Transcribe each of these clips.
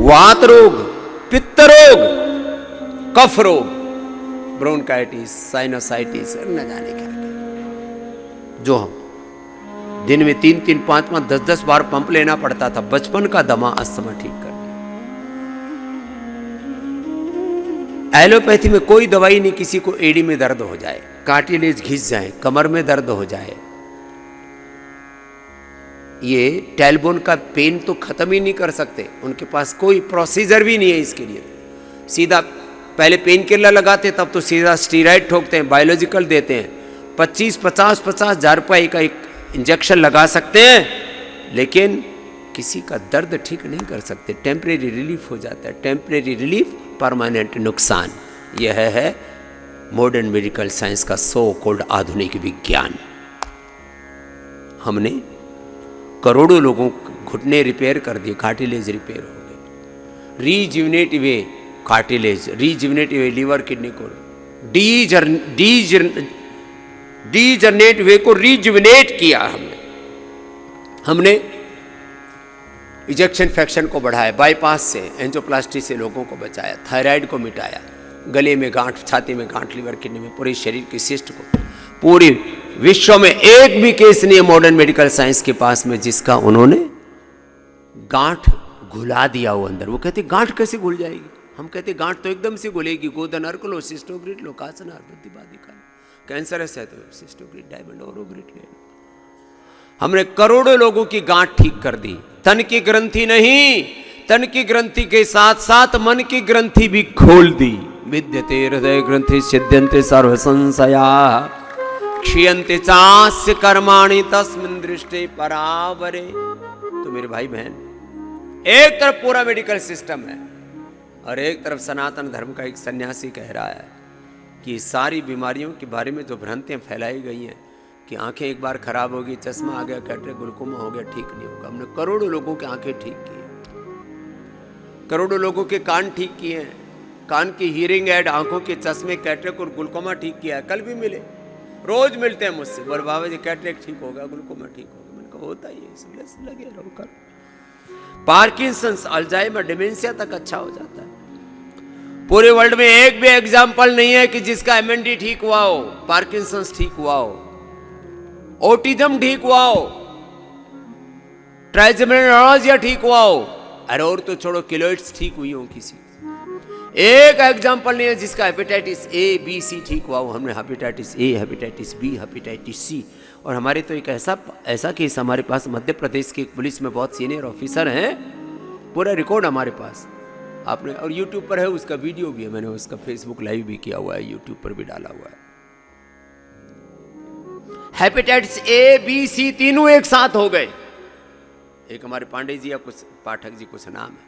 वात रोग, पित्त रोग, कफ रोग, ब्रोंकाइटिस, साइनोसाइटिस, न जाने क्या क्या, जो हम दिन में 3-3, 5-5, 10-10 बार पंप लेना पड़ता था। बचपन का दमा अस्थमा ठीक कर दिया। एलोपैथी में कोई दवाई नहीं, किसी को एड़ी में दर्द हो जाए, कार्टिलेज घिस जाए, कमर में दर्द हो जाए, ये टेलबोन का पेन तो खत्म ही नहीं कर सकते। उनके पास कोई प्रोसीजर भी नहीं है इसके लिए। सीधा पहले पेन किलर लगाते, तब तो सीधा स्टीरॉइड ठोकते हैं, बायोलॉजिकल देते हैं। 50 हजार रुपये का एक इंजेक्शन लगा सकते हैं, लेकिन किसी का दर्द ठीक नहीं कर सकते। टेम्परेरी रिलीफ हो जाता है। टेम्परेरी रिलीफ, परमानेंट नुकसान। यह है मॉडर्न मेडिकल साइंस का सो कॉल्ड आधुनिक विज्ञान। हमने करोड़ों लोगों घुटने रिपेयर कर दिए, कार्टिलेज रिपेयर हो गए। रीजुविनेट वे कार्टिलेज, रीजुविनेट वे लीवर किडनी को, डीजनरेट वे को रीजुविनेट किया हमने इजेक्शन फ्रैक्शन को बढ़ाया, बाईपास से, एंजियोप्लास्टी से लोगों को बचाया, थायराइड को मिटाया, गले में गांठ, छाती में गांठ, लीवर किडनी में, पूरे शरीर की सिस्ट को। पूरी विश्व में एक भी केस नहीं है मॉडर्न मेडिकल साइंस के पास में जिसका उन्होंने गांठ घुला दिया हो अंदर। वो कहते गांठ कैसे घुल जाएगी? हम कहते गांठ तो एकदम से घुलेगी। गोदन अर्क लो, सिस्टोग्रिड लो, कासनार, बुद्धिबाधिका, कैंसरस है तो सिस्टोग्रिड, डायमंड और ओग्रिड ले लो। हमने करोड़ों लोगों की गांठ ठीक कर दी। तन की ग्रंथि नहीं, तन की ग्रंथि के साथ साथ मन की ग्रंथि भी खोल दी। विद्यते हृदय ग्रंथि सिद्ध्यन्ते सर्व संशया, क्षीयन्ते चास्य कर्माणि तस्मिन् दृष्टे परावरे। तो मेरे भाई बहन, एक तरफ पूरा मेडिकल सिस्टम है और एक तरफ सनातन धर्म का एक सन्यासी कह रहा है कि सारी बीमारियों के बारे में जो भ्रांतियां फैलाई गई हैं कि आंखें एक बार खराब होगी, चश्मा आ गया, कैटरेक्ट, ग्लूकोमा हो गया, ठीक नहीं होगा। हमने करोड़ों लोगों की आंखें ठीक की हैं, करोड़ों लोगों के कान ठीक किए हैं, कान की हियरिंग एड, आंखों के चश्मे, कैटरेक्ट और ग्लूकोमा ठीक किया है। कल भी मिले, रोज मिलते हैं मुझसे, बोले बाबा जी कैटरेक्ट ठीक होगा, ग्लूकोमा ठीक होगा। मैंने कहा होता ही है, इसलिए लगे रहो कर। पार्किंसंस, अल्जाइमर, डिमेंशिया तक अच्छा हो जाता है। पूरे वर्ल्ड में एक भी एग्जाम्पल नहीं है कि जिसका एमएनडी ठीक हुआ हो, पार्किंसंस ठीक हुआ हो, ऑटिज्म ठीक हुआ हो, ट्राइजेमिनोलॉजिया ठीक हुआ हो, अरे और तो छोड़ो किलोइड्स ठीक हुई हो किसी। एक एग्जाम्पल नहीं है जिसका हेपेटाइटिस ए बी सी ठीक हुआ हो। हमने hepatitis A, hepatitis B, hepatitis C, और हमारे तो एक ऐसा केस हमारे पास मध्य प्रदेश के पुलिस में बहुत सीनियर ऑफिसर हैं, पूरा रिकॉर्ड हमारे पास। आपने, और यूट्यूब पर है, उसका वीडियो भी है, मैंने उसका फेसबुक लाइव भी किया हुआ है, यूट्यूब पर भी डाला हुआ है। हेपेटाइटिस ए बी सी तीनों एक साथ हो गए। एक हमारे पांडे जी या कुछ पाठक जी कुछ नाम है,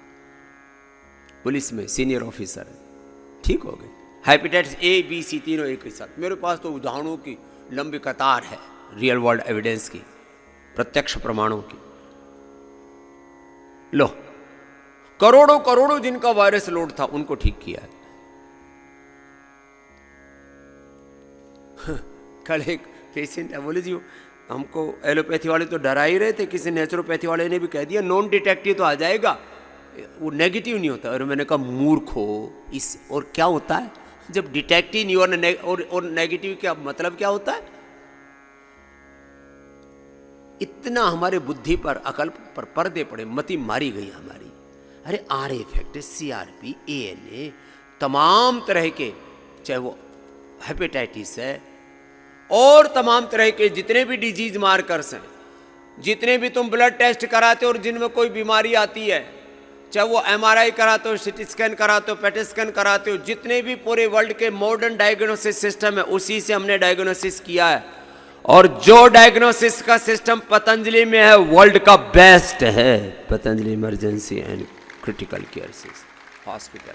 पुलिस में सीनियर ऑफिसर है, ठीक हो गए। हेपेटाइटिस ए बी सी तीनों एक ही साथ। मेरे पास तो उदाहरणों की लंबी कतार है, रियल वर्ल्ड एविडेंस की, प्रत्यक्ष प्रमाणों की। लो, करोड़ों करोड़ों जिनका वायरस लोड था उनको ठीक किया है। कल एक पेशेंट है, बोले जी हमको एलोपैथी वाले तो डरा ही रहे थे, किसी नेचुरोपैथी वाले ने भी कह दिया नॉन डिटेक्टिव तो आ जाएगा, वो नेगेटिव नहीं होता। और मैंने कहा मूर्ख हो, इस और क्या होता है जब डिटेक्टिव नहीं और नेगेटिव क्या मतलब क्या होता है? इतना हमारे बुद्धि पर, अकल पर पर्दे पड़े, मति मारी गई हमारी। अरे आर इफेक्ट, सीआरपी, एएनए, तमाम तरह के, चाहे वो हेपेटाइटिस है और तमाम तरह के जितने भी डिजीज मार्कर्स हैं, जितने भी तुम ब्लड टेस्ट कराते हो और जिनमें कोई बीमारी आती है, चाहे वो एमआरआई कराते हो, सीटी स्कैन कराते हो, पेट स्कैन कराते हो, जितने भी पूरे वर्ल्ड के मॉडर्न डायग्नोसिस सिस्टम है उसी से हमने डायग्नोसिस किया है। और जो डायग्नोसिस का सिस्टम पतंजलि में है वर्ल्ड का बेस्ट है, Patanjali emergency and critical care hospital.